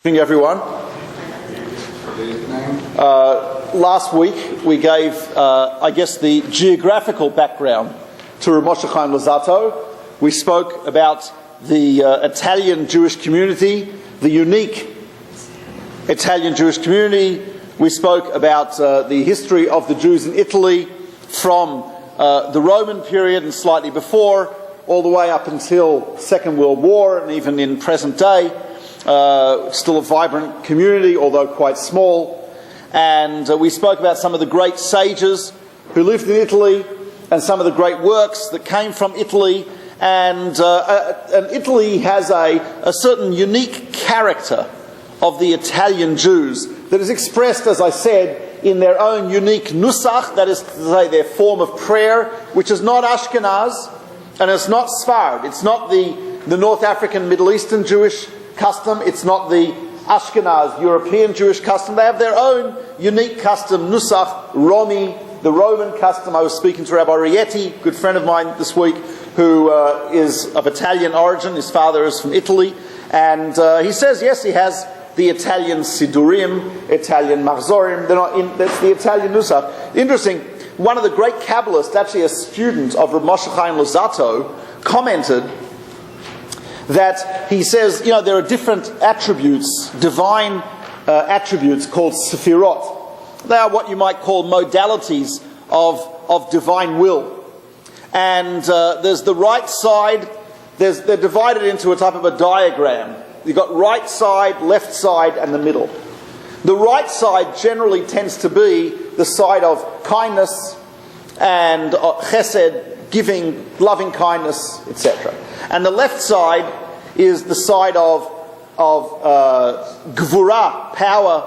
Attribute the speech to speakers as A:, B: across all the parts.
A: Good evening, everyone. Last week we gave, the geographical background to Mordechai and Luzzato. We spoke about the Italian Jewish community, the unique Italian Jewish community. We spoke about the history of the Jews in Italy from the Roman period and slightly before, all the way up until Second World War and even in present day. Still a vibrant community, although quite small. And we spoke about some of the great sages who lived in Italy and some of the great works that came from Italy. And Italy has a certain unique character of the Italian Jews that is expressed, as I said, in their own unique nusach, that is to say their form of prayer, which is not Ashkenaz and it's not Sfard. It's not the North African Middle Eastern Jewish custom. It's not the Ashkenaz European Jewish custom. They have their own unique custom, Nusach, Romi, the Roman custom. I was speaking to Rabbi Rietti, a good friend of mine this week, who is of Italian origin. His father is from Italy. And he says, yes, he has the Italian Sidurim, Italian Mahzorim. That's the Italian Nusach. Interesting, one of the great Kabbalists, actually a student of Rabbi Moshe and Luzzato, commented that he says, there are different attributes, divine attributes called Sephirot. They are what you might call modalities of divine will. And there's the right side, they're divided into a type of a diagram. You've got right side, left side, and the middle. The right side generally tends to be the side of kindness and chesed, giving, loving kindness, etc. And the left side is the side of gvura, power,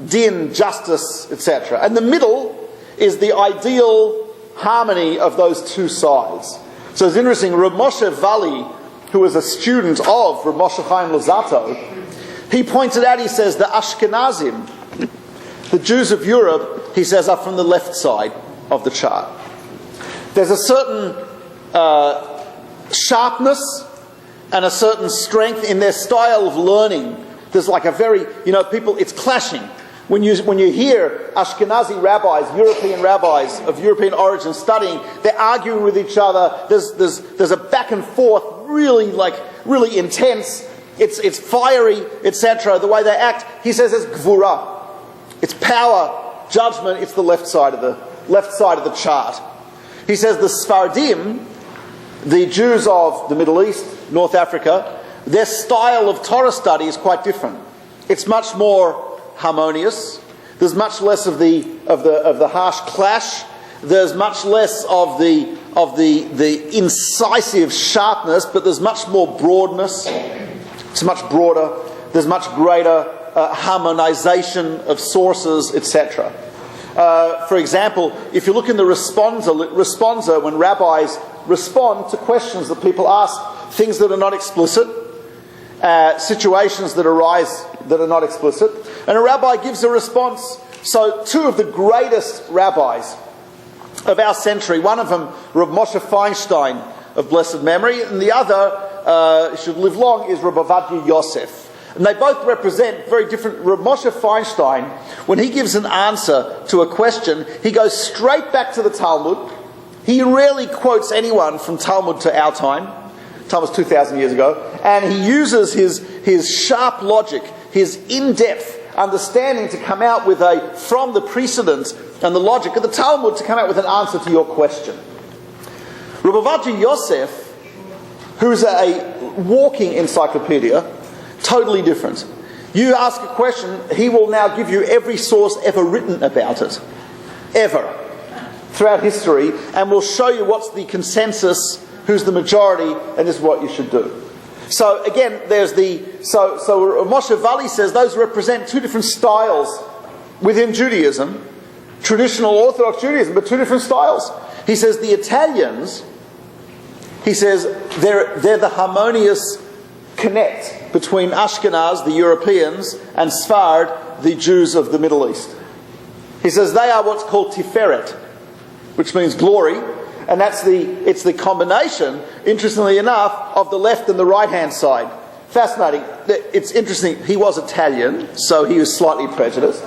A: din, justice, etc. And the middle is the ideal harmony of those two sides. So it's interesting, Rav Moshe Valley, who was a student of Rav Moshe Chaim Luzzato, he pointed out, he says, the Ashkenazim, the Jews of Europe, he says, are from the left side of the chart. There's a certain sharpness and a certain strength in their style of learning. There's like a very, people, it's clashing. When you hear Ashkenazi rabbis, European rabbis of European origin studying, they're arguing with each other. There's a back and forth, really intense. It's fiery, etc. The way they act. He says it's gvura. It's power, judgment. It's the left side of the chart. He says the Sfardim, the Jews of the Middle East, North Africa, their style of Torah study is quite different. It's much more harmonious. There's much less of the harsh clash. There's much less of the incisive sharpness, but there's much more broadness. It's much broader. There's much greater harmonization of sources, etc. For example, if you look in the responsa, when rabbis respond to questions that people ask, things that are not explicit, situations that arise that are not explicit, and a rabbi gives a response. So two of the greatest rabbis of our century, one of them, Rav Moshe Feinstein of blessed memory, and the other, should live long, is Rabbi Yosef. And they both represent very different. Rav Moshe Feinstein, when he gives an answer to a question, he goes straight back to the Talmud. He rarely quotes anyone from Talmud to our time. Talmud's 2,000 years ago. And he uses his sharp logic, his in-depth understanding to come out with from the precedent and the logic of the Talmud to come out with an answer to your question. Rabbi Yosef, who's a walking encyclopedia, totally different. You ask a question, he will now give you every source ever written about it. Ever. Throughout history, and will show you what's the consensus, who's the majority, and this is what you should do. So again, there's so Moshe Valley says those represent two different styles within Judaism, traditional Orthodox Judaism, but two different styles. He says the Italians, he says they're the harmonious connect between Ashkenaz, the Europeans, and Sfard, the Jews of the Middle East. He says they are what's called Tiferet, which means glory, and it's the combination, interestingly enough, of the left and the right hand side. Fascinating. It's interesting. He was Italian, so he was slightly prejudiced.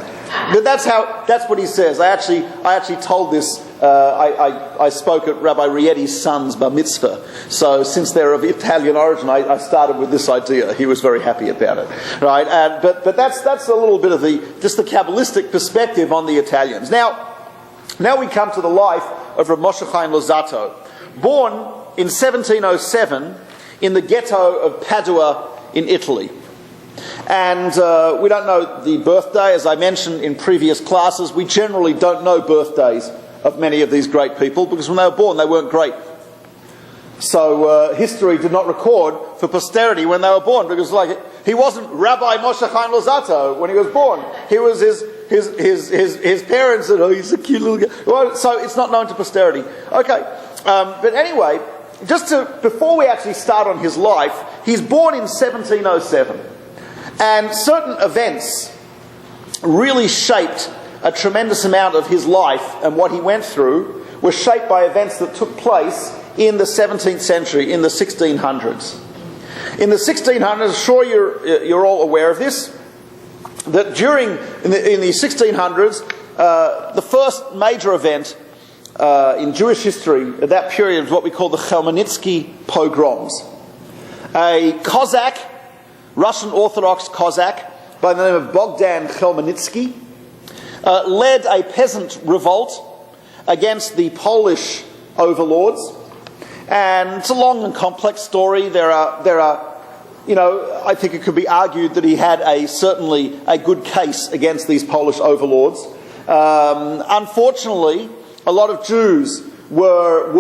A: But that's what he says. I actually told this. I spoke at Rabbi Rietti's son's bar mitzvah. So since they're of Italian origin, I started with this idea. He was very happy about it, right? But that's a little bit of the Kabbalistic perspective on the Italians. Now we come to the life of Rav Moshe Chaim Luzzato, born in 1707 in the ghetto of Padua in Italy. And we don't know the birthday. As I mentioned in previous classes, we generally don't know birthdays of many of these great people, because when they were born, they weren't great. So history did not record for posterity when they were born, because he wasn't Rabbi Moshe Chaim Luzzato when he was born. He was his parents said, "Oh, he's a cute little guy." Well, so it's not known to posterity. Okay, but anyway, before we actually start on his life, he's born in 1707. And certain events really shaped a tremendous amount of his life, and what he went through was shaped by events that took place in the 17th century, in the 1600s. In the 1600s, sure you're all aware of this, that in the 1600s, the first major event in Jewish history at that period was what we call the Chmielnicki pogroms. A Cossack, Russian Orthodox Cossack by the name of Bogdan Chmielnicki led a peasant revolt against the Polish overlords, and it's a long and complex story. There are, I think it could be argued that he had certainly a good case against these Polish overlords. Unfortunately, a lot of Jews were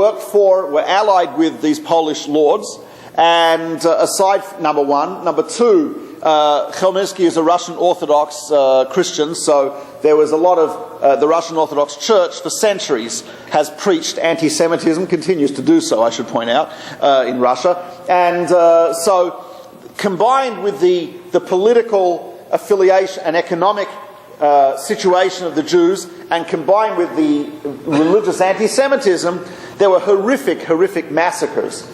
A: allied with these Polish lords. And aside from number one, number two, Chmielnicki is a Russian Orthodox Christian, so there was a lot of the Russian Orthodox Church for centuries has preached anti-Semitism, continues to do so, I should point out, in Russia. And so combined with the political affiliation and economic situation of the Jews, and combined with the religious anti-Semitism, there were horrific massacres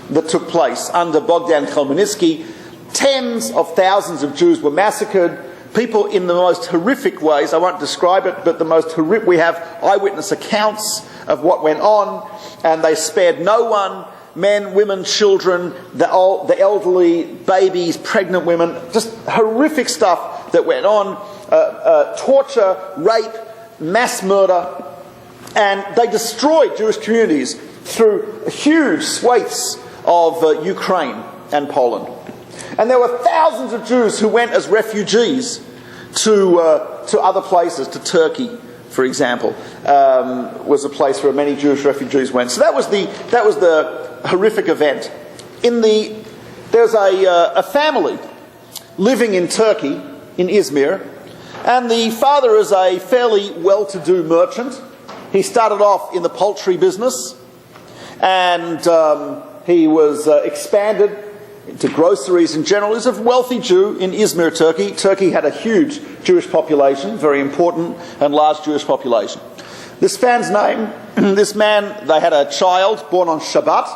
A: that took place under Bogdan Chmielnicki. Tens of thousands of Jews were massacred. People in the most horrific ways. I won't describe it, but the most horrific. We have eyewitness accounts of what went on, and they spared no one: men, women, children, the elderly, babies, pregnant women. Just horrific stuff that went on. Torture, rape, mass murder, and they destroyed Jewish communities through huge swathes of Ukraine and Poland. And there were thousands of Jews who went as refugees to other places. To Turkey, for example, was a place where many Jewish refugees went. So that was the horrific event. There's a family living in Turkey, in Izmir, and the father is a fairly well-to-do merchant. He started off in the poultry business, and he was expanded into groceries in general. He's a wealthy Jew in Izmir, Turkey. Turkey had a huge Jewish population, very important and large Jewish population. This man's name, they had a child born on Shabbat,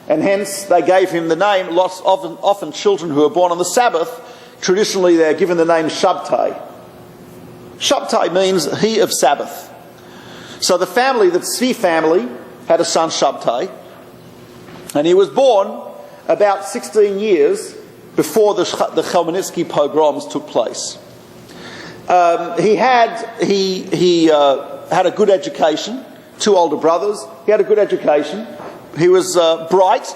A: and hence they gave him the name. Often children who are born on the Sabbath, traditionally they're given the name Shabtai. Shabtai means he of Sabbath. So the Tzvi family, had a son Shabtai, and he was born about 16 years before the Chmielnicki pogroms took place. He had a good education. 2 older brothers. He had a good education. He was bright.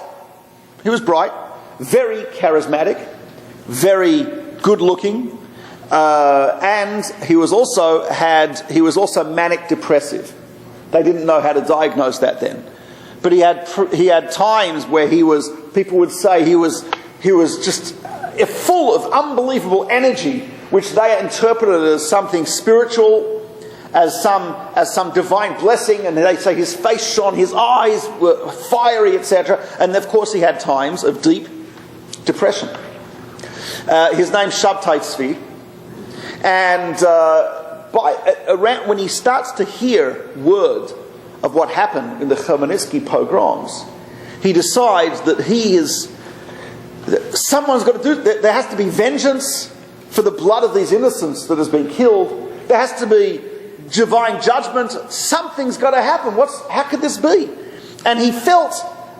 A: Very charismatic, very good-looking, and he was also manic depressive. They didn't know how to diagnose that then. But he had times where people would say he was just full of unbelievable energy, which they interpreted as something spiritual, as some divine blessing, and they say his face shone, his eyes were fiery, etc. And of course he had times of deep depression. His name's Shabtai Tzvi, and around when he starts to hear word of what happened in the Chmielnicki pogroms, he decides that he is someone's got to do, there has to be vengeance for the blood of these innocents that has been killed. There has to be divine judgment. Something's got to happen. How could this be? And he felt,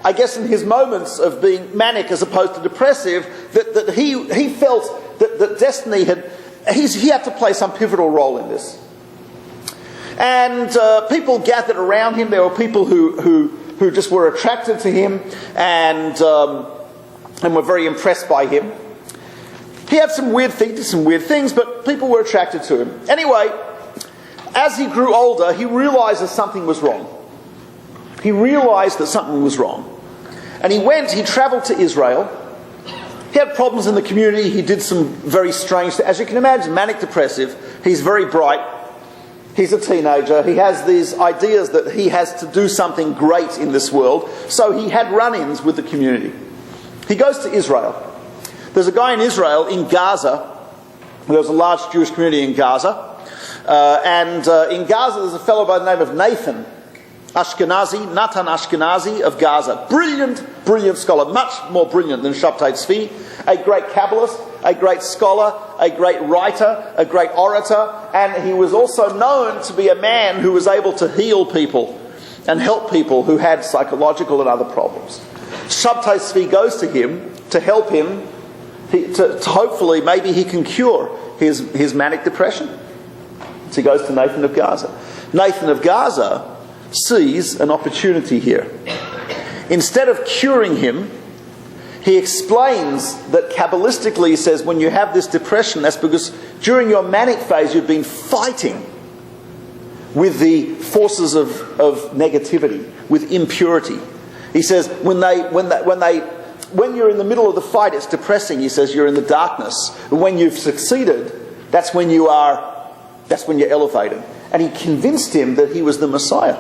A: I guess in his moments of being manic as opposed to depressive, that he felt that destiny he had to play some pivotal role in this. And people gathered around him. There were people who just were attracted to him and were very impressed by him. He had some weird things, but people were attracted to him. Anyway, as he grew older, he realized that something was wrong. He realized that something was wrong. And he travelled to Israel. He had problems in the community. He did some very strange things. As you can imagine, manic depressive. He's very bright. He's a teenager. He has these ideas that he has to do something great in this world. So he had run-ins with the community. He goes to Israel. There's a guy in Israel, in Gaza. There's a large Jewish community in Gaza. In Gaza there's a fellow by the name of Natan Ashkenazi of Gaza. Brilliant scholar. Much more brilliant than Shabtai Tzvi. A great Kabbalist, a great scholar, a great writer, a great orator. And he was also known to be a man who was able to heal people and help people who had psychological and other problems. Shabtai Tzvi goes to him to help him to hopefully maybe he can cure his manic depression. So he goes to Nathan of Gaza. Nathan of Gaza sees an opportunity here. Instead of curing him, he explains that Kabbalistically, he says, when you have this depression, that's because during your manic phase you've been fighting with the forces of negativity, with impurity. He says when you're in the middle of the fight, it's depressing. He says you're in the darkness. And when you've succeeded, that's when you're elevated. And he convinced him that he was the Messiah.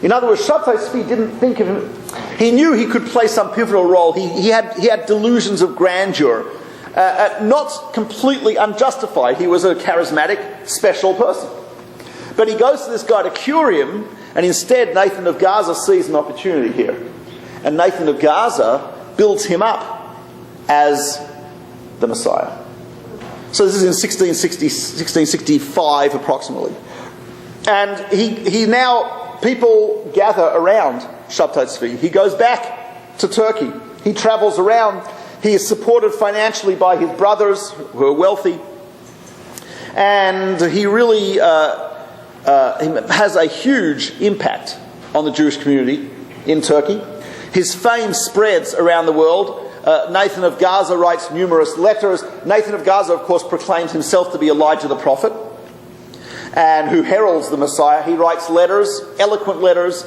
A: In other words, Shabtai Tzvi didn't think of him. He knew he could play some pivotal role. He had delusions of grandeur, not completely unjustified. He was a charismatic, special person. But he goes to this guy to cure him, and instead Nathan of Gaza sees an opportunity here. And Nathan of Gaza builds him up as the Messiah. So this is in 1665 approximately. And he now, people gather around Shabtai Tzvi. He goes back to Turkey. He travels around. He is supported financially by his brothers who are wealthy. And he really has a huge impact on the Jewish community in Turkey. His fame spreads around the world. Nathan of Gaza writes numerous letters. Nathan of Gaza, of course, proclaims himself to be Elijah the prophet and who heralds the Messiah. He writes letters, eloquent letters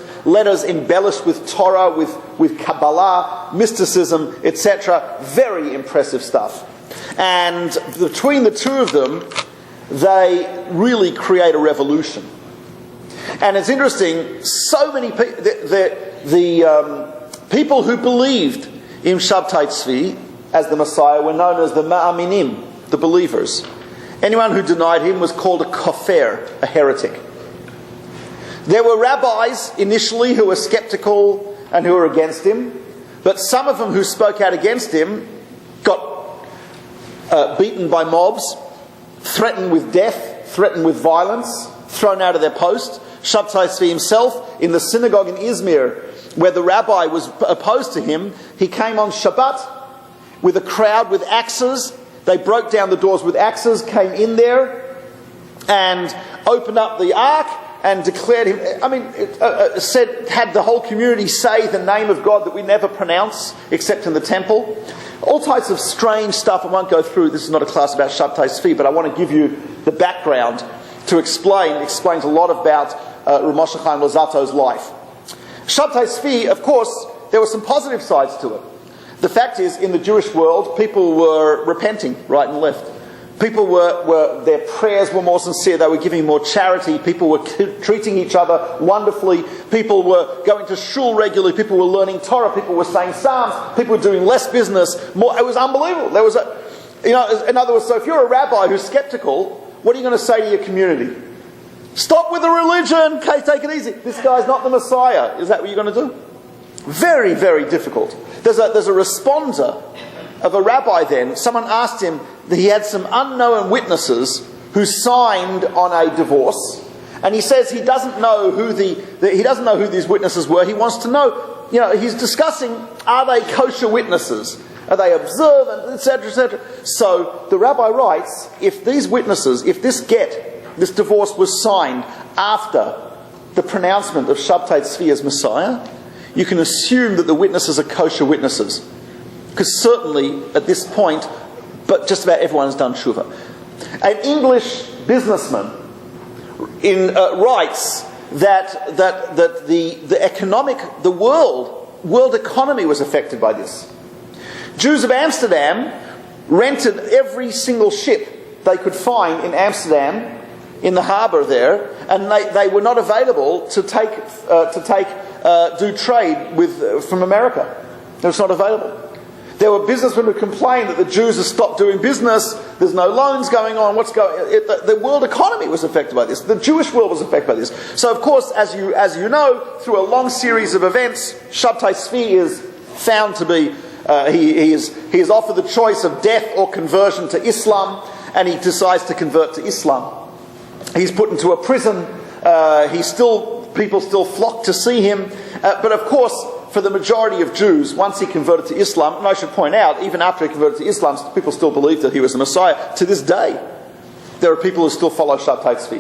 A: embellished with Torah, with Kabbalah, mysticism, etc. Very impressive stuff. And between the two of them, they really create a revolution. And it's interesting, so many people, the people who believed in Shabtai Tzvi as the Messiah were known as the Ma'aminim, the believers. Anyone who denied him was called a kafir, a heretic. There were rabbis initially who were skeptical and who were against him, but some of them who spoke out against him got beaten by mobs, threatened with death, threatened with violence, thrown out of their post. Shabtai Tzvi himself, in the synagogue in Izmir, where the rabbi was opposed to him, he came on Shabbat with a crowd with axes. They broke down the doors with axes, came in there and opened up the ark and declared him, had the whole community say the name of God that we never pronounce except in the temple. All types of strange stuff. I won't go through. This is not a class about Shabtai Tzvi, but I want to give you the background to explain. It explains a lot about Moshe Chaim Luzzato's life. Shabtai Tzvi, of course, there were some positive sides to it. The fact is, in the Jewish world, people were repenting right and left. People their prayers were more sincere. They were giving more charity. People were treating each other wonderfully. People were going to shul regularly. People were learning Torah. People were saying psalms. People were doing less business. More. It was unbelievable. There was in other words, so if you're a rabbi who's skeptical, what are you going to say to your community? Stop with the religion. Okay, take it easy. This guy's not the Messiah. Is that what you're going to do? Very, very difficult. There's a responder of a rabbi then. Someone asked him that he had some unknown witnesses who signed on a divorce, and he says he doesn't know who he doesn't know who these witnesses were. He wants to know, he's discussing, are they kosher witnesses? Are they observant, etc., etc.? So the rabbi writes, if these witnesses, if this divorce was signed after the pronouncement of Shabtai Tzvi as Messiah, you can assume that the witnesses are kosher witnesses. Because certainly at this point, but just about everyone has done tshuva. An English businessman writes that the world economy was affected by this. Jews of Amsterdam rented every single ship they could find in Amsterdam, in the harbour there, and they were not available to do trade from America. It was not available. There were businessmen who complained that the Jews have stopped doing business. There's no loans going on. The world economy was affected by this. The Jewish world was affected by this. So, of course, as you know, through a long series of events, Shabtai Tzvi is found to be. He is offered the choice of death or conversion to Islam, and he decides to convert to Islam. He's put into a prison. People still flock to see him, but of course, for the majority of Jews, once he converted to Islam, and I should point out, even after he converted to Islam, people still believed that he was the Messiah. To this day, there are people who still follow Shabtai Tzvi.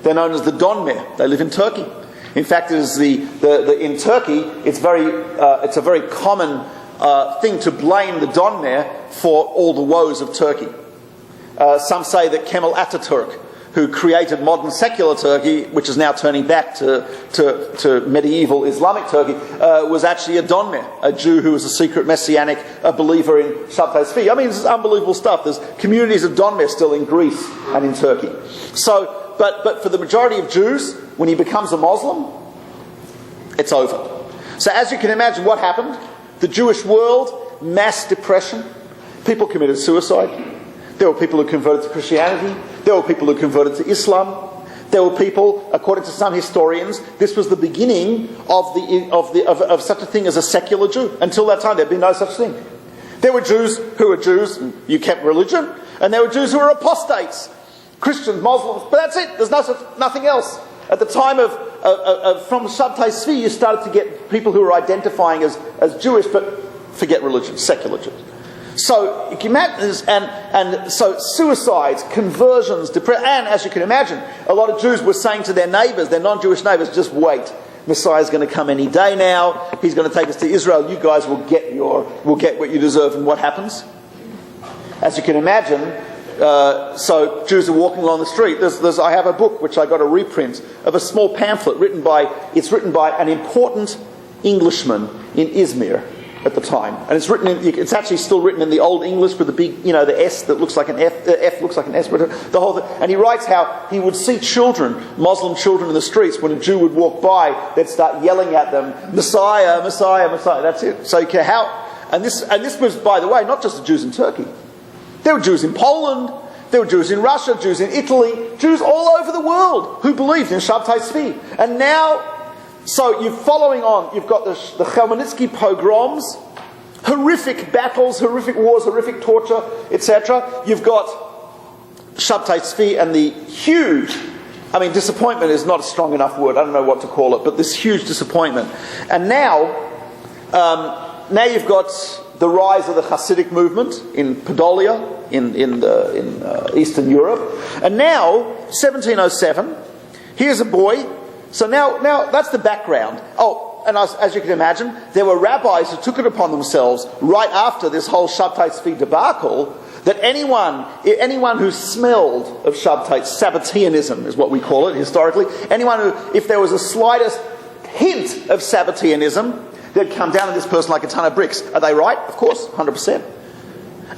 A: They're known as the Donmer. They live in Turkey. In fact, it is in Turkey, it's a very common thing to blame the Donmer for all the woes of Turkey. Some say that Kemal Ataturk, who created modern secular Turkey, which is now turning back to medieval Islamic Turkey, was actually a Donmer, a Jew who was a secret messianic, a believer in Shabtai Tzvi. I mean, this is unbelievable stuff. There's communities of Donmer still in Greece and in Turkey. So, but for the majority of Jews, when he becomes a Muslim, it's over. So as you can imagine, what happened? The Jewish world, mass depression. People committed suicide. There were people who converted to Christianity. There were people who converted to Islam. There were people, according to some historians, this was the beginning of such a thing as a secular Jew. Until that time, there had been no such thing. There were Jews who were Jews, and you kept religion, and there were Jews who were apostates, Christians, Muslims, but that's it. There's nothing else. At the time from Shabtai Tzvi, you started to get people who were identifying as Jewish, but forget religion, secular Jews. So you can imagine, and so suicides, conversions, depression, and as you can imagine, a lot of Jews were saying to their neighbours, their non-Jewish neighbours, just wait. Messiah's going to come any day now. He's going to take us to Israel. You guys will get what you deserve. And what happens? As you can imagine, so Jews are walking along the street. I have a book which I got a reprint of a small pamphlet written by an important Englishman in Izmir at the time, and it's actually still written in the Old English with the big, the S that looks like an F. The F looks like an S, but the whole thing. And he writes how he would see children, Muslim children, in the streets. When a Jew would walk by, they'd start yelling at them, "Messiah, Messiah, Messiah." That's it. So and this was, by the way, not just the Jews in Turkey. There were Jews in Poland. There were Jews in Russia, Jews in Italy, Jews all over the world who believed in Shabtai Tzvi. And now, so you're following on, you've got the Chmielnicki pogroms, horrific battles, horrific wars, horrific torture, etc. You've got Shabtai Tzvi and the huge, disappointment is not a strong enough word, I don't know what to call it, but this huge disappointment. And now you've got the rise of the Hasidic movement in Podolia, in Eastern Europe. And now, 1707, here's a boy. So now that's the background. Oh, and as you can imagine, there were rabbis who took it upon themselves right after this whole Shabtai Tzvi debacle that anyone who smelled of Sabbateanism is what we call it historically, anyone who, if there was the slightest hint of Sabbateanism, they'd come down on this person like a ton of bricks. Are they right? Of course, 100%.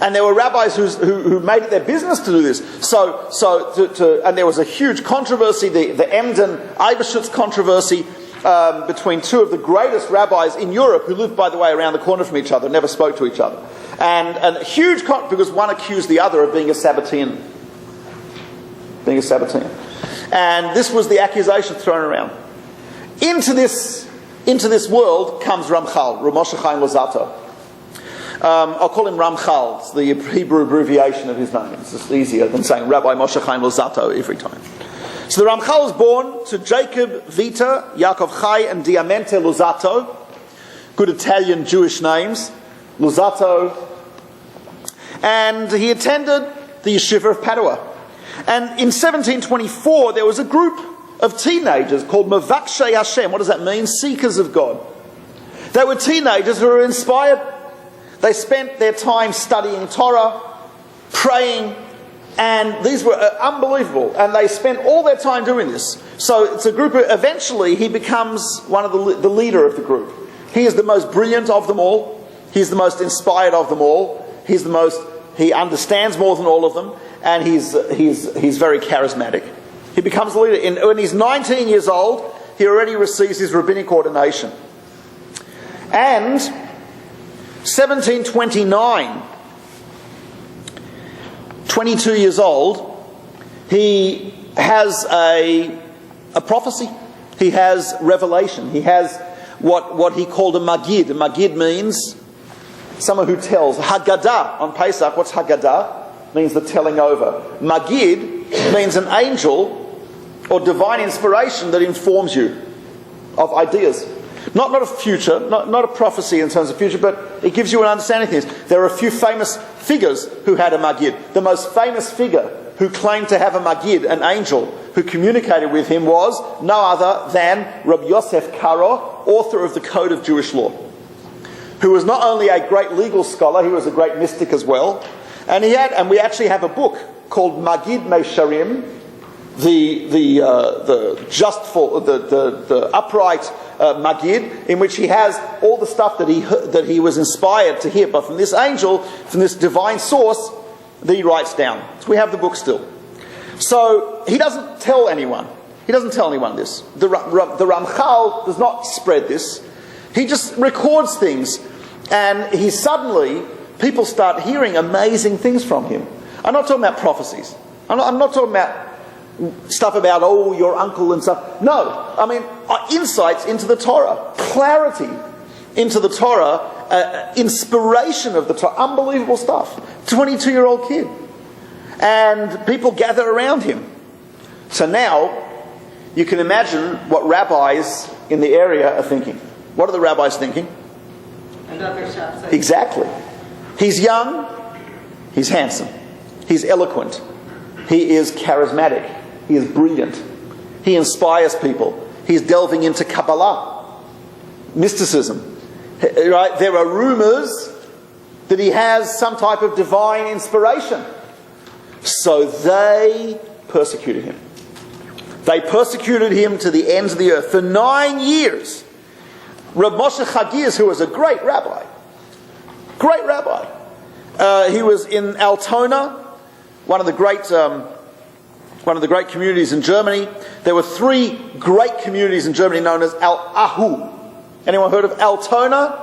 A: And there were rabbis who made it their business to do this. And there was a huge controversy, the Emden Eiberschutz controversy between two of the greatest rabbis in Europe, who lived, by the way, around the corner from each other, never spoke to each other. And huge because one accused the other of being a Sabbatean. And this was the accusation thrown around. Into this into this world comes Ramchal, Moshe Chaim Luzzato. I'll call him Ramchal. It's the Hebrew abbreviation of his name. It's just easier than saying Rabbi Moshe Chaim Luzzato every time. So the Ramchal was born to Jacob Vita, Yaakov Chai, and Diamante Luzzato. Good Italian Jewish names. Luzzato. And he attended the Yeshiva of Padua. And in 1724, there was a group of teenagers called Mavakshay Hashem. What does that mean? Seekers of God. They were teenagers who were inspired. They spent their time studying Torah, praying, and these were unbelievable. And they spent all their time doing this. So it's a group, eventually he becomes one of the leader of the group. He is the most brilliant of them all. He's the most inspired of them all. He understands more than all of them. And he's very charismatic. He becomes the leader. When he's 19 years old, he already receives his rabbinic ordination. And 1729, 22 years old, he has a prophecy. He has revelation. He has what he called a magid. A magid means someone who tells. Haggadah on Pesach. What's Haggadah? Means the telling over. Magid means an angel or divine inspiration that informs you of ideas. Not a future, not a prophecy in terms of future, but it gives you an understanding of things. There are a few famous figures who had a magid. The most famous figure who claimed to have a magid, an angel, who communicated with him was no other than Rabbi Yosef Karo, author of the Code of Jewish Law, who was not only a great legal scholar, he was a great mystic as well. And we actually have a book called Magid Mesharim, the upright Magid, in which he has all the stuff that he was inspired to hear, but from this angel, from this divine source, that he writes down. So we have the book still. So he doesn't tell anyone. He doesn't tell anyone this. The Ramchal does not spread this. He just records things, and people start hearing amazing things from him. I'm not talking about prophecies. I'm not talking about stuff about, your uncle and stuff. No, I mean, insights into the Torah, clarity into the Torah, inspiration of the Torah, unbelievable stuff. 22-year-old kid. And people gather around him. So now, you can imagine what rabbis in the area are thinking. What are the rabbis thinking? Exactly. He's young, he's handsome, he's eloquent, he is charismatic, he is brilliant, he inspires people, he's delving into Kabbalah, mysticism. Right? There are rumors that he has some type of divine inspiration. So they persecuted him. They persecuted him to the ends of the earth. For 9 years, Rabbi Moshe Chagiz, who was a great rabbi, he was in Altona, one of the great communities in Germany. There were 3 great communities in Germany known as Al-Ahu. Anyone heard of Altona,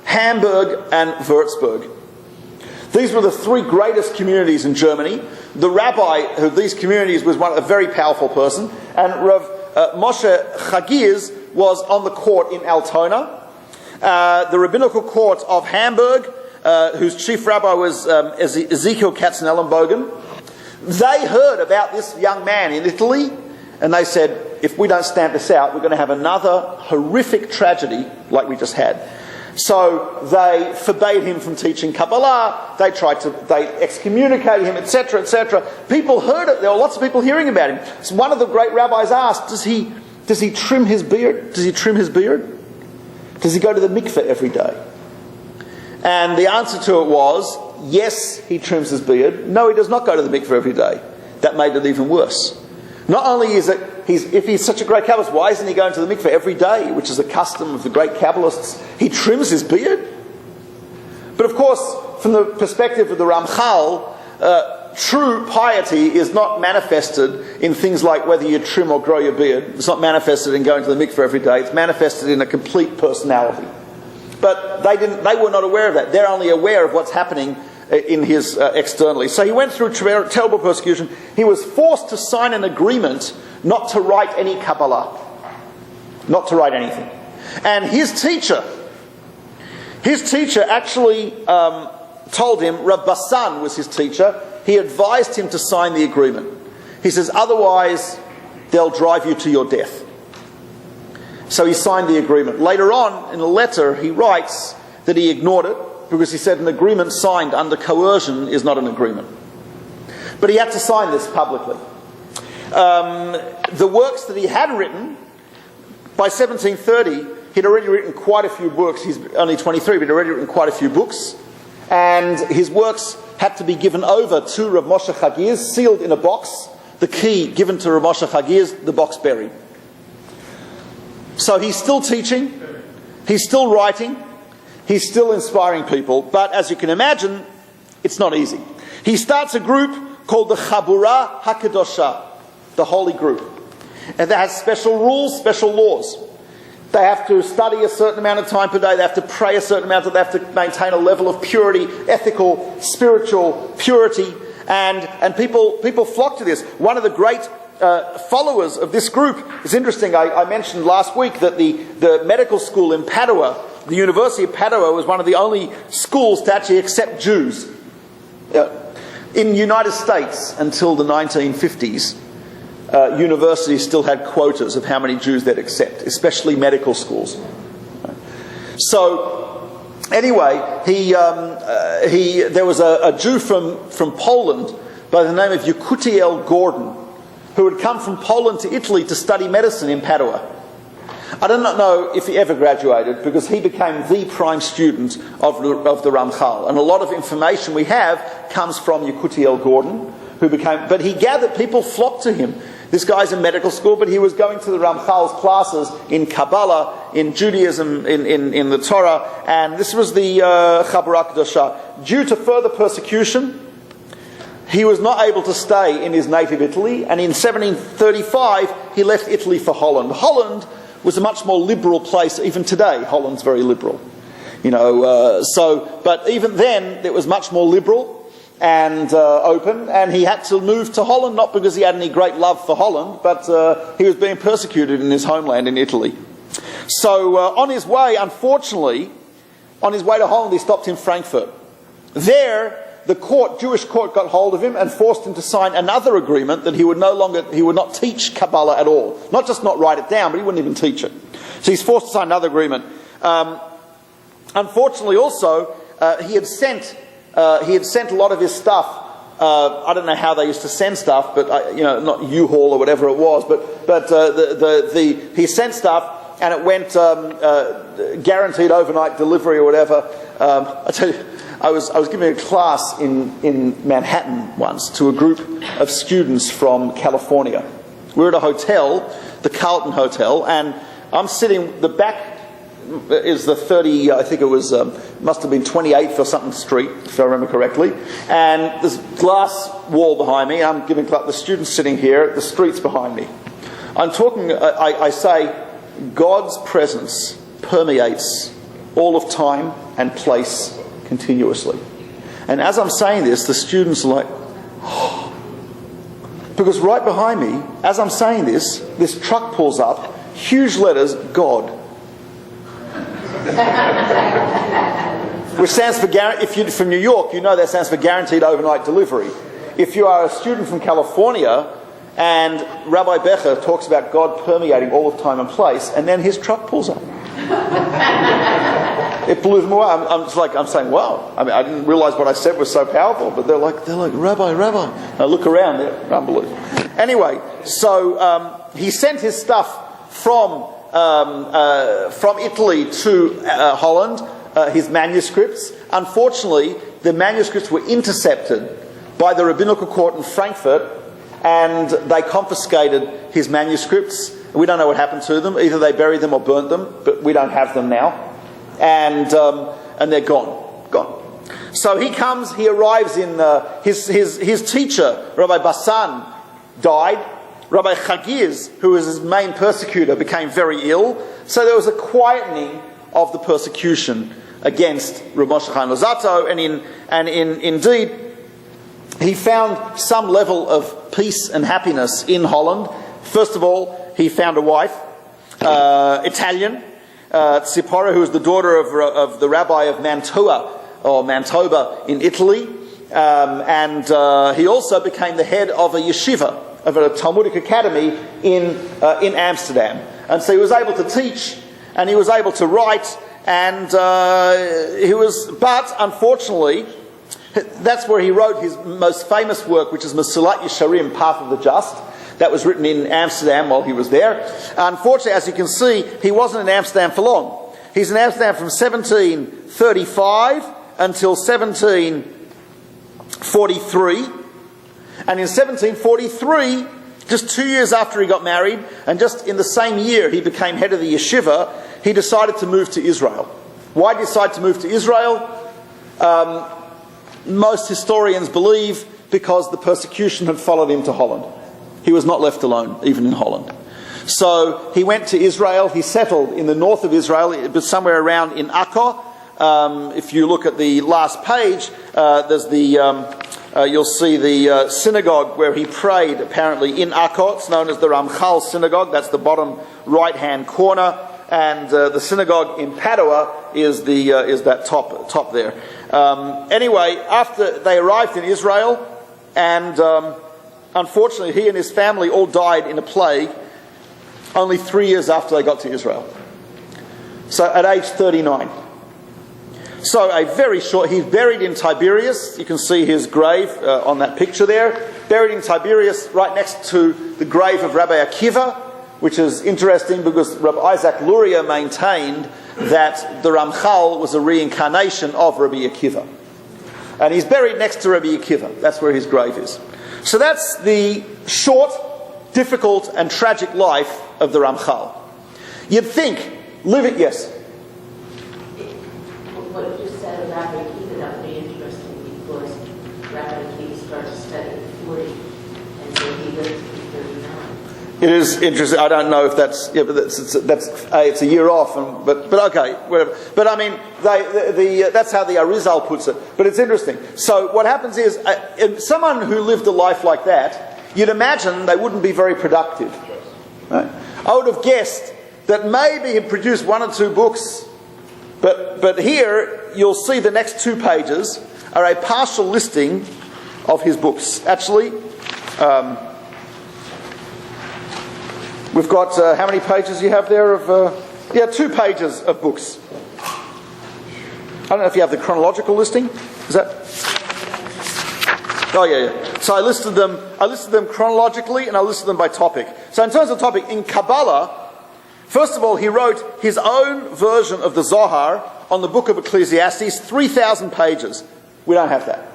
A: Hamburg, and Würzburg? These were the 3 greatest communities in Germany. The rabbi of these communities was a very powerful person, and Rav Moshe Chagiz was on the court in Altona. The rabbinical court of Hamburg, whose chief rabbi was Ezekiel Katzenellenbogen. They heard about this young man in Italy, and they said, if we don't stamp this out, we're going to have another horrific tragedy like we just had. So they forbade him from teaching Kabbalah, they excommunicated him, etc., etc. People heard it, there were lots of people hearing about him. So one of the great rabbis asked, does he trim his beard? Does he trim his beard? Does he go to the mikveh every day? And the answer to it was, yes, he trims his beard. No, he does not go to the mikveh every day. That made it even worse. Not only is it, if he's such a great Kabbalist, why isn't he going to the mikveh every day, which is a custom of the great Kabbalists? He trims his beard. But of course, from the perspective of the Ramchal, true piety is not manifested in things like whether you trim or grow your beard. It's not manifested in going to the mikveh every day. It's manifested in a complete personality. But they were not aware of that. They're only aware of what's happening in his externally. So he went through terrible persecution. He was forced to sign an agreement not to write any Kabbalah. Not to write anything. And his teacher actually told him, Rabbi Bassan was his teacher, he advised him to sign the agreement. He says, otherwise they'll drive you to your death. So he signed the agreement. Later on, in a letter, he writes that he ignored it because he said an agreement signed under coercion is not an agreement. But he had to sign this publicly. The works that he had written, by 1730, he'd already written quite a few books. He's only 23, but he'd already written quite a few books. And his works had to be given over to Rav Moshe Chagiz, sealed in a box. The key given to Rav Moshe Chagiz, the box buried. So he's still teaching, he's still writing, he's still inspiring people. But as you can imagine, it's not easy. He starts a group called the Chabura HaKadosha, the holy group. And that has special rules, special laws. They have to study a certain amount of time per day. They have to pray a certain amount. They have to maintain a level of purity, ethical, spiritual purity. And people flock to this. One of the great followers of this group is interesting. I mentioned last week that the medical school in Padua, the University of Padua, was one of the only schools to actually accept Jews. In the United States, until the 1950s, universities still had quotas of how many Jews they'd accept, especially medical schools. So, anyway, there was a Jew from Poland by the name of Yekutiel Gordon, who had come from Poland to Italy to study medicine in Padua. I do not know if he ever graduated, because he became the prime student of the Ramchal. And a lot of information we have comes from Yekutiel Gordon, but he gathered, people flocked to him. This guy's in medical school, but he was going to the Ramchal's classes in Kabbalah, in Judaism, in the Torah, and this was the Chabura Kedosha. Due to further persecution, he was not able to stay in his native Italy, and in 1735 he left Italy for Holland. Holland was a much more liberal place. Even today, Holland's very liberal. But even then, it was much more liberal and open, and he had to move to Holland, not because he had any great love for Holland, but he was being persecuted in his homeland in Italy. So on his way, unfortunately, on his way to Holland, he stopped in Frankfurt. There, the Jewish court got hold of him and forced him to sign another agreement that he would not teach Kabbalah at all. Not just not write it down, but he wouldn't even teach it. So he's forced to sign another agreement. Unfortunately also, he had sent a lot of his stuff. I don't know how they used to send stuff, but not U-Haul or whatever it was. But he sent stuff, and it went guaranteed overnight delivery or whatever. I tell you, I was giving a class in Manhattan once to a group of students from California. We were at a hotel, the Carlton Hotel, and I'm sitting. The back is the 30, I think it was, must have been 28th or something street, if I remember correctly. And there's glass wall behind me. I'm giving class. The students sitting here. The street's behind me. I'm talking. I say, God's presence permeates all of time and place continuously. And as I'm saying this, the students are like, oh. Because right behind me, as I'm saying this truck pulls up, huge letters, God. Which stands for, if you're from New York, you know that stands for guaranteed overnight delivery. If you are a student from California, and Rabbi Becher talks about God permeating all of time and place, and then his truck pulls up. It blew them away. I'm saying, wow. I mean, I didn't realize what I said was so powerful, but they're like, Rabbi. And I look around, they're unbelievable. Anyway, so he sent his stuff from Italy to Holland, his manuscripts. Unfortunately, the manuscripts were intercepted by the rabbinical court in Frankfurt, and they confiscated his manuscripts. We don't know what happened to them. Either they buried them or burnt them, but we don't have them now. And they're gone. So he arrives in his teacher, Rabbi Bassan, died. Rabbi Chagiz, who was his main persecutor, became very ill. So there was a quietening of the persecution against Rabbi Moshe Chaim Luzzato, and indeed, he found some level of peace and happiness in Holland. First of all, he found a wife, Italian. Tzipora, who was the daughter of the rabbi of Mantoba in Italy. And he also became the head of a yeshiva, of a Talmudic academy in Amsterdam. And so he was able to teach, and he was able to write, and but unfortunately, that's where he wrote his most famous work, which is Mesilat Yesharim, Path of the Just. That was written in Amsterdam while he was there. Unfortunately, as you can see, he wasn't in Amsterdam for long. He's in Amsterdam from 1735 until 1743. And in 1743, just 2 years after he got married, and just in the same year he became head of the yeshiva, he decided to move to Israel. Why did he decide to move to Israel? Most historians believe because the persecution had followed him to Holland. He was not left alone, even in Holland. So he went to Israel. He settled in the north of Israel, but somewhere around in Akko. If you look at the last page, there's you'll see the synagogue where he prayed, apparently in Akko. It's known as the Ramchal synagogue. That's the bottom right-hand corner. And the synagogue in Padua is that top there. Anyway, after they arrived in Israel, and unfortunately he and his family all died in a plague only 3 years after they got to Israel. So at age 39. So he's buried in Tiberias. You can see his grave on that picture there. Buried in Tiberias right next to the grave of Rabbi Akiva, which is interesting because Rabbi Isaac Luria maintained that the Ramchal was a reincarnation of Rabbi Akiva. And he's buried next to Rabbi Akiva. That's where his grave is. So that's the short, difficult and tragic life of the Ramchal. You'd think, yes?
B: What you just said about Rabbi Akiva, that would be interesting because Rabbi Akiva started studying at 40 and so he lived to be 39.
A: It is interesting. I don't know if that's it's a year off, but okay, whatever. But I mean, that's how the Arizal puts it. But it's interesting. So what happens is, someone who lived a life like that, you'd imagine they wouldn't be very productive. Right? I would have guessed that maybe he'd produced 1 or 2 books, but here you'll see the next 2 pages are a partial listing of his books. Actually. We've got, how many pages you have there of... 2 pages of books. I don't know if you have the chronological listing. Is that... Oh, yeah. So I listed them chronologically and I listed them by topic. So in terms of topic, in Kabbalah, first of all, he wrote his own version of the Zohar on the book of Ecclesiastes, 3,000 pages. We don't have that.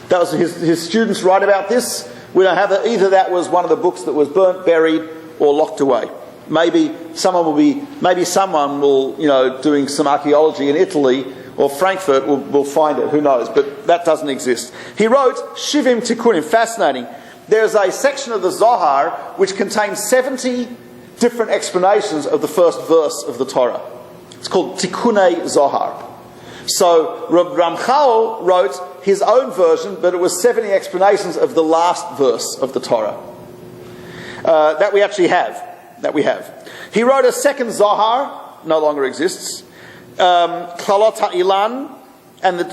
A: That was his students write about this. We don't have that. Either that was one of the books that was burnt, buried, or locked away. Maybe someone will, doing some archaeology in Italy or Frankfurt will find it. Who knows? But that doesn't exist. He wrote Shivim Tikkunim. Fascinating. There's a section of the Zohar which contains 70 different explanations of the first verse of the Torah. It's called Tikkunei Zohar. So Ramchal wrote his own version, but it was 70 explanations of the last verse of the Torah. That we actually have. He wrote a second Zohar, no longer exists. Klalot HaIlan, and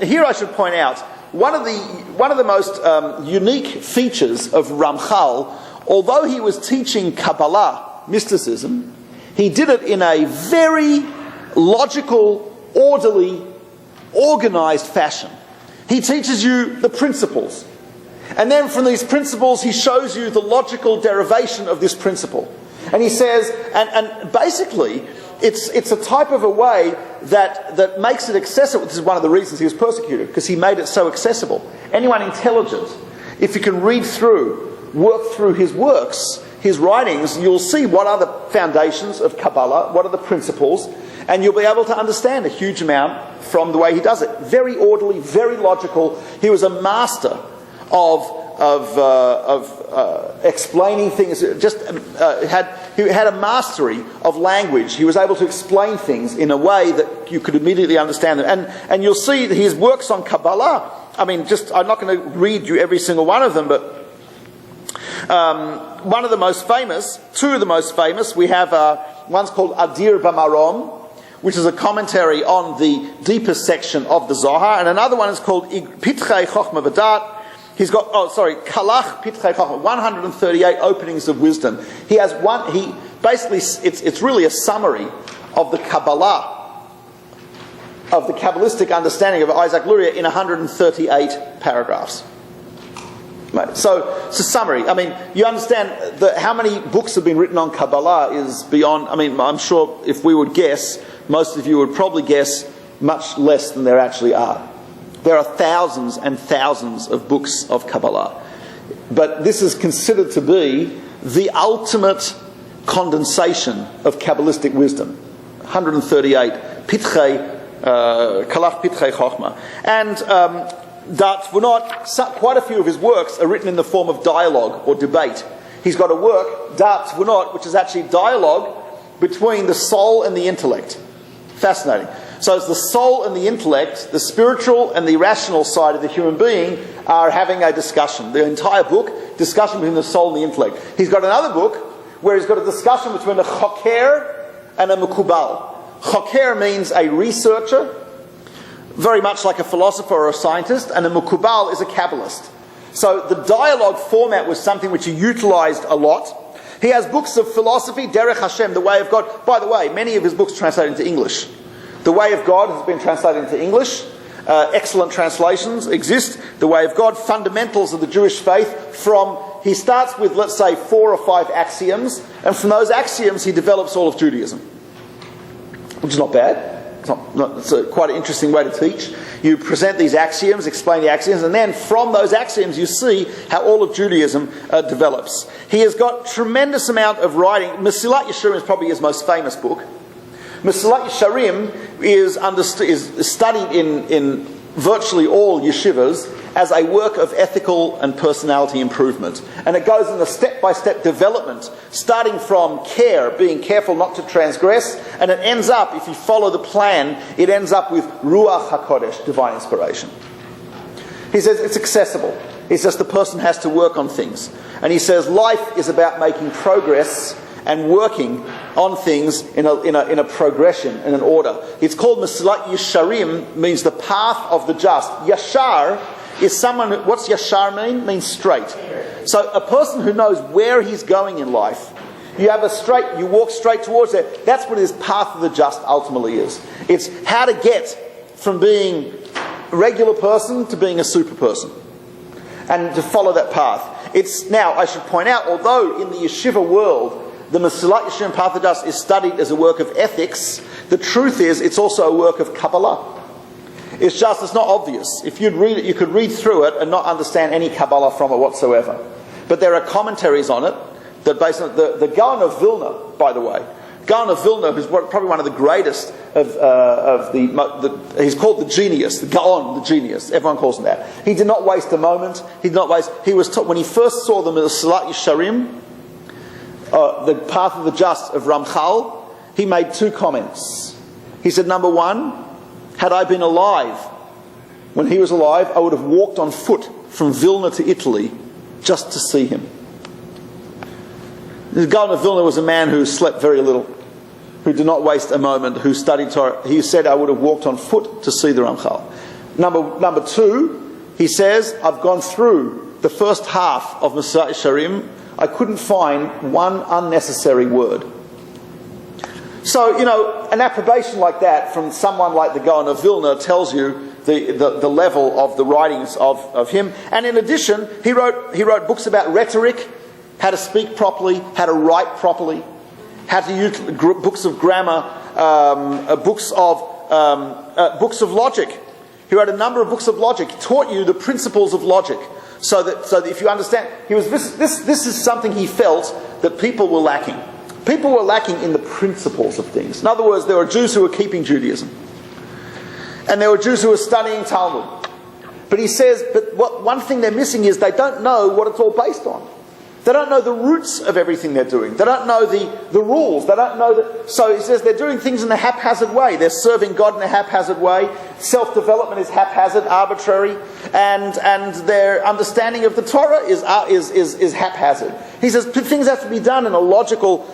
A: here I should point out one of the most unique features of Ramchal, although he was teaching Kabbalah, mysticism, he did it in a very logical, orderly, organized fashion. He teaches you the principles. And then from these principles, he shows you the logical derivation of this principle. And he says, and basically, it's a type of a way that makes it accessible. This is one of the reasons he was persecuted, because he made it so accessible. Anyone intelligent, if you can work through his works, his writings, you'll see what are the foundations of Kabbalah, what are the principles, and you'll be able to understand a huge amount from the way he does it. Very orderly, very logical. He was a master of explaining things. He had a mastery of language. He was able to explain things in a way that you could immediately understand them. And you'll see that his works on Kabbalah. I mean, I'm not going to read you every single one of them, but two of the most famous. We have One's called Adir Bamarom, which is a commentary on the deepest section of the Zohar, and another one is called Pitchei Chochma V'Dat. He's got, Kalach Pitchei Chochma, 138 openings of wisdom. He has one, he basically, it's really a summary of the Kabbalah, of the Kabbalistic understanding of Isaac Luria in 138 paragraphs. Right. So it's a summary. I mean, you understand how many books have been written on Kabbalah is beyond, I mean, I'm sure if we would guess, most of you would probably guess much less than there actually are. There are thousands and thousands of books of Kabbalah. But this is considered to be the ultimate condensation of Kabbalistic wisdom. 138, Pitchei, Kalach Pitchei Chochma. And Dat Tvunot, quite a few of his works are written in the form of dialogue or debate. He's got a work, Dat Tvunot, which is actually dialogue between the soul and the intellect. Fascinating. So it's the soul and the intellect, the spiritual and the rational side of the human being are having a discussion. The entire book, discussion between the soul and the intellect. He's got another book where he's got a discussion between a choker and a mekubal. Choker means a researcher, very much like a philosopher or a scientist, and a mekubal is a Kabbalist. So the dialogue format was something which he utilized a lot. He has books of philosophy, Derech Hashem, the Way of God. By the way, many of his books translated into English. The Way of God has been translated into English. Excellent translations exist. The Way of God, fundamentals of the Jewish faith. He starts with, let's say, 4 or 5 axioms, and from those axioms he develops all of Judaism, which is not bad. It's quite an interesting way to teach. You present these axioms, explain the axioms, and then from those axioms you see how all of Judaism develops. He has got tremendous amount of writing. Mesilat Yesharim is probably his most famous book. Mesilat Yesharim is studied in virtually all yeshivas as a work of ethical and personality improvement. And it goes in a step-by-step development, starting from care, being careful not to transgress, and it ends up, if you follow the plan, it ends up with Ruach HaKodesh, divine inspiration. He says it's accessible. He says the person has to work on things. And he says life is about making progress and working on things in a progression, in an order. It's called Mesilat Yesharim, means the path of the just. Yashar is someone, what's Yashar mean? It means straight. So a person who knows where he's going in life, you walk straight towards it. That's what his path of the just ultimately is. It's how to get from being a regular person to being a super person, and to follow that path. Now, I should point out, although in the yeshiva world, the Mesilat Yesharim path of the just is studied as a work of ethics, the truth is it's also a work of Kabbalah. It's not obvious. If you'd read it, you could read through it and not understand any Kabbalah from it whatsoever. But there are commentaries on it that based on the Gaon of Vilna, by the way. Gaon of Vilna, who's probably one of the greatest he's called the genius, the Gaon, the genius. Everyone calls him that. He did not waste a moment. He was taught, when he first saw the Mesilat Yesharim, the path of the just of Ramchal, he made 2 comments. He said, number 1, had I been alive when he was alive, I would have walked on foot from Vilna to Italy just to see him. The Gaon of Vilna was a man who slept very little, who did not waste a moment, who studied Torah. He said, I would have walked on foot to see the Ramchal. Number 2, he says, I've gone through the first half of Mesilat Yesharim. I couldn't find one unnecessary word. So, an approbation like that from someone like the Gaon of Vilna tells you the level of the writings of him. And in addition, he wrote books about rhetoric, how to speak properly, how to write properly, how to use books of grammar, books of logic. He wrote a number of books of logic. He taught you the principles of logic. So that if you understand, this is something he felt that people were lacking. People were lacking in the principles of things. In other words, there were Jews who were keeping Judaism, and there were Jews who were studying Talmud. But he says, one thing they're missing is they don't know what it's all based on. They don't know the roots of everything they're doing. They don't know the rules. They don't know that. So he says they're doing things in a haphazard way. They're serving God in a haphazard way. Self-development is haphazard, arbitrary, and their understanding of the Torah is haphazard. He says things have to be done in a logical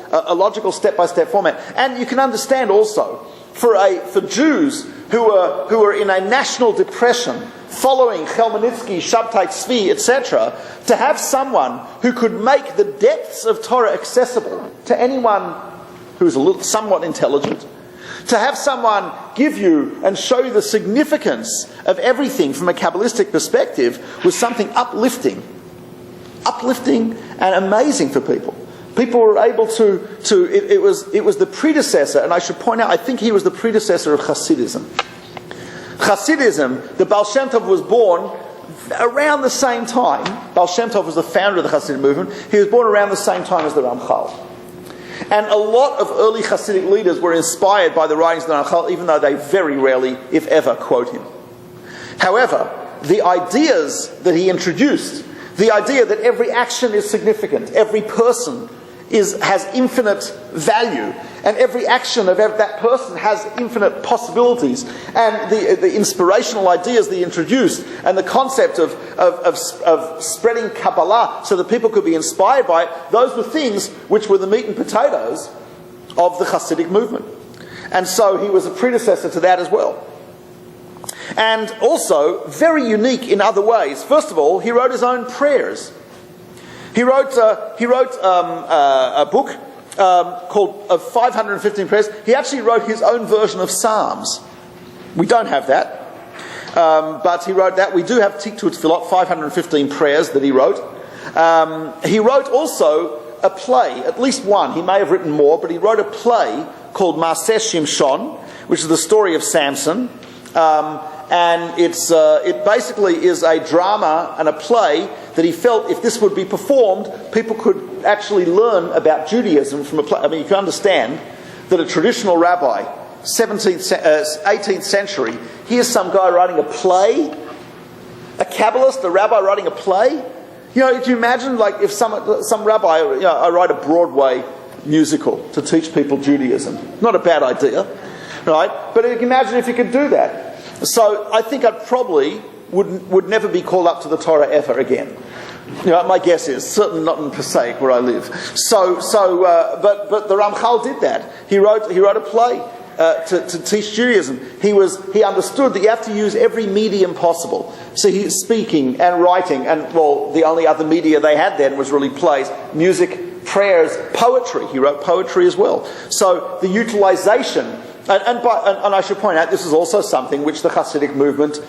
A: step-by-step format. And you can understand also for Jews who are in a national depression, following Chelmanitsky, Shabtai Tzvi, etc., to have someone who could make the depths of Torah accessible to anyone who's somewhat intelligent, to have someone give you and show you the significance of everything from a Kabbalistic perspective was something uplifting and amazing for people. People were able it was the predecessor, and I should point out, I think he was the predecessor of Hasidism. Hasidism, the Baal Shem Tov was born around the same time. Baal Shem Tov was the founder of the Hasidic movement. He was born around the same time as the Ramchal. And a lot of early Hasidic leaders were inspired by the writings of the Ramchal, even though they very rarely, if ever, quote him. However, the ideas that he introduced, the idea that every action is significant, every person has infinite value, and every action of that person has infinite possibilities, and the inspirational ideas they introduced, and the concept of spreading Kabbalah so that people could be inspired by it, those were things which were the meat and potatoes of the Hasidic movement. And so he was a predecessor to that as well. And also very unique in other ways. First of all, he wrote his own prayers. He wrote a book called 515 Prayers. He actually wrote his own version of Psalms. We don't have that, but he wrote that. We do have Tiktut Tfilot, 515 prayers that he wrote. He wrote also a play, at least one. He may have written more, but he wrote a play called Maaseh Shimshon, which is the story of Samson. And it basically is a drama and a play that he felt if this would be performed, people could actually learn about Judaism from a play. I mean, you can understand that a traditional rabbi, 18th century, here's some guy writing a play, a Kabbalist, a rabbi writing a play. You know, can you imagine, like, if some rabbi, I write a Broadway musical to teach people Judaism. Not a bad idea, right? But you can imagine if you could do that. So I think I'd probably would never be called up to the Torah ever again. You know, my guess is certainly not in Passaic where I live. But the Ramchal did that. He wrote a play to teach Judaism. He understood that you have to use every medium possible. So he's speaking and writing, and the only other media they had then was really plays, music, prayers, poetry. He wrote poetry as well. So the utilization. And I should point out, this is also something which the Hasidic movement,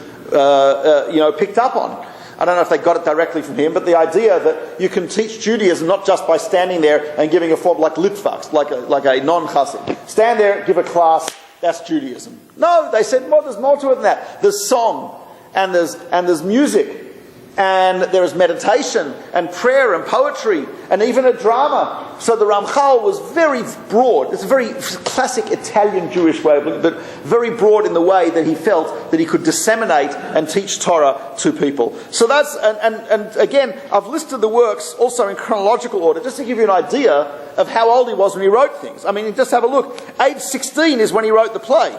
A: picked up on. I don't know if they got it directly from him, but the idea that you can teach Judaism not just by standing there and giving a form like Litvaks, like a non-Hasid. Stand there, give a class, that's Judaism. No, they said, well, there's more to it than that. There's song, and there's music, and there is meditation, and prayer, and poetry, and even a drama. So the Ramchal was very broad. It's a very classic Italian Jewish way of looking, but very broad in the way that he felt that he could disseminate and teach Torah to people. So that's, and again, I've listed the works also in chronological order, just to give you an idea of how old he was when he wrote things. I mean, just have a look. Age 16 is when he wrote the play.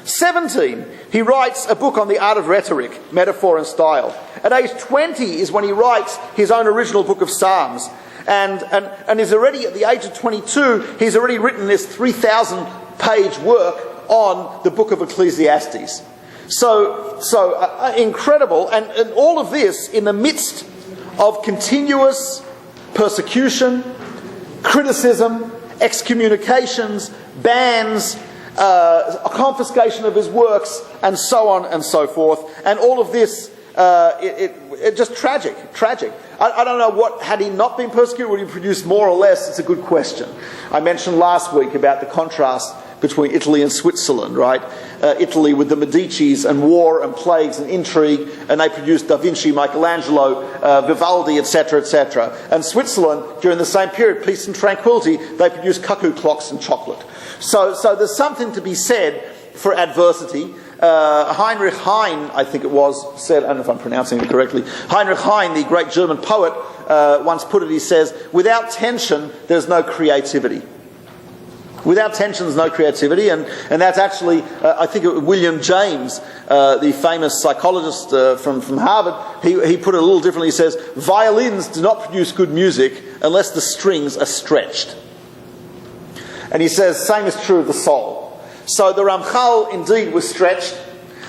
A: 17, he writes a book on the art of rhetoric, metaphor and style. At age 20 is when he writes his own original book of Psalms. And is already, at the age of 22, he's already written this 3,000-page work on the book of Ecclesiastes. So incredible. And all of this in the midst of continuous persecution, criticism, excommunications, bans, confiscation of his works, and so on and so forth. And all of this, it just tragic. I don't know what, had he not been persecuted, would he produce more or less? It's a good question. I mentioned last week about the contrast between Italy and Switzerland, right? Italy with the Medicis and war and plagues and intrigue, and they produced Da Vinci, Michelangelo, Vivaldi, etc., etc. And Switzerland, during the same period, peace and tranquility, they produced cuckoo clocks and chocolate. So there's something to be said for adversity. Heinrich Heine, I think it was, said, I don't know if I'm pronouncing it correctly, Heinrich Heine, the great German poet, once put it, he says, without tension, there's no creativity. Without tension, there's no creativity, and that's actually, I think William James, the famous psychologist from Harvard, he put it a little differently. He says, violins do not produce good music unless the strings are stretched. And he says, same is true of the soul. So the Ramchal indeed was stretched.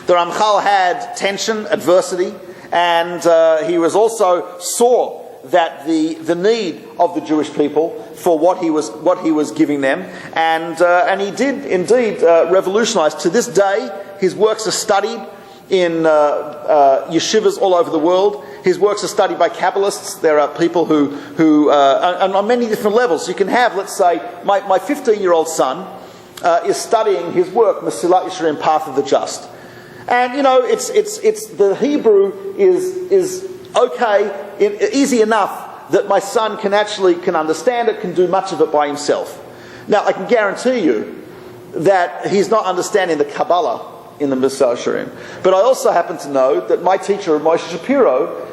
A: The Ramchal had tension, adversity, and he was also saw that the need of the Jewish people for what he was giving them, and he did indeed revolutionise. To this day, his works are studied in yeshivas all over the world. His works are studied by Kabbalists. There are people who and on many different levels. You can have, let's say, my 15-year-old son is studying his work, Mesilat Yesharim, Path of the Just, and it's the Hebrew is okay. Easy enough that my son can understand it, can do much of it by himself. Now, I can guarantee you that he's not understanding the Kabbalah in the Mesilat Yesharim. But I also happen to know that my teacher, Moshe Shapiro,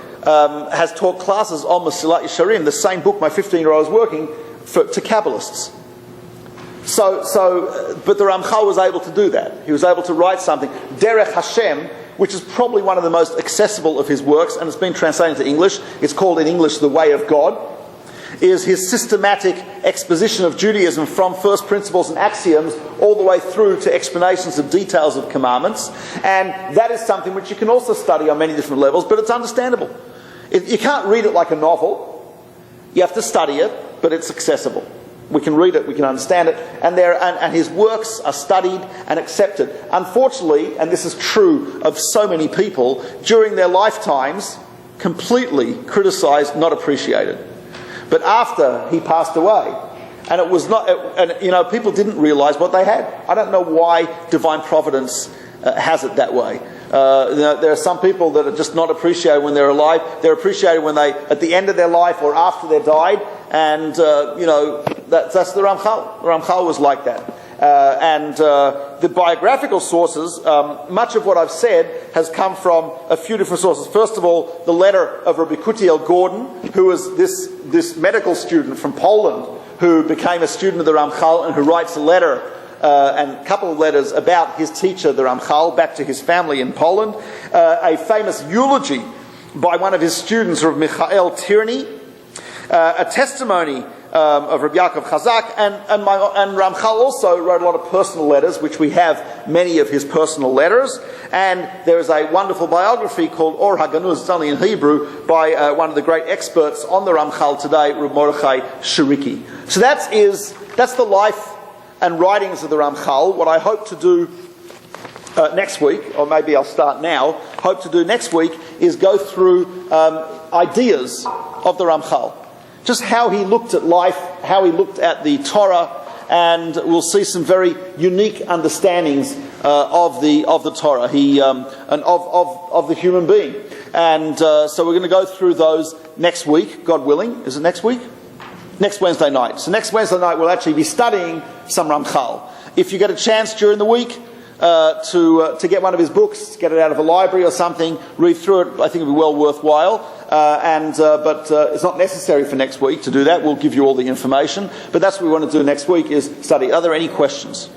A: has taught classes on Mesilat Yesharim, the same book my 15-year-old is working to Kabbalists. But the Ramchal was able to do that. He was able to write something. Derech Hashem, which is probably one of the most accessible of his works, and it's been translated into English. It's called in English The Way of God, is his systematic exposition of Judaism from first principles and axioms all the way through to explanations of details of commandments. And that is something which you can also study on many different levels, but it's understandable. You can't read it like a novel. You have to study it, but it's accessible. We can read it, we can understand it, and his works are studied and accepted. Unfortunately, and this is true of so many people, during their lifetimes, completely criticised, not appreciated. But after he passed away, and it was not, people didn't realise what they had. I don't know why divine providence has it that way. There are some people that are just not appreciated when they're alive. They're appreciated when they, at the end of their life or after they died. And that's the Ramchal. The Ramchal was like that. The biographical sources, much of what I've said has come from a few different sources. First of all, the letter of Rabbi Kutiel Gordon, who was this medical student from Poland, who became a student of the Ramchal and who writes a letter and a couple of letters about his teacher, the Ramchal, back to his family in Poland. A famous eulogy by one of his students, Rav Michael Tierney. A testimony of Rabbi Yaakov Chazak, and Ramchal also wrote a lot of personal letters, which we have many of his personal letters. And there is a wonderful biography called Or HaGanuz, it's only in Hebrew, by one of the great experts on the Ramchal today, Rabbi Mordechai Shiriki. So that's the life and writings of the Ramchal. What I hope to do next week, or maybe I'll start now, hope to do next week is go through ideas of the Ramchal. Just how he looked at life, how he looked at the Torah, and we'll see some very unique understandings of the Torah, and of the human being. And so we're going to go through those next week, God willing. Is it next week? Next Wednesday night. So next Wednesday night we'll actually be studying some Ramchal. If you get a chance during the week to get one of his books, get it out of a library or something, read through it, I think it'll be well worthwhile. But it's not necessary for next week to do that. We'll give you all the information. But that's what we want to do next week, is study. Are there any questions?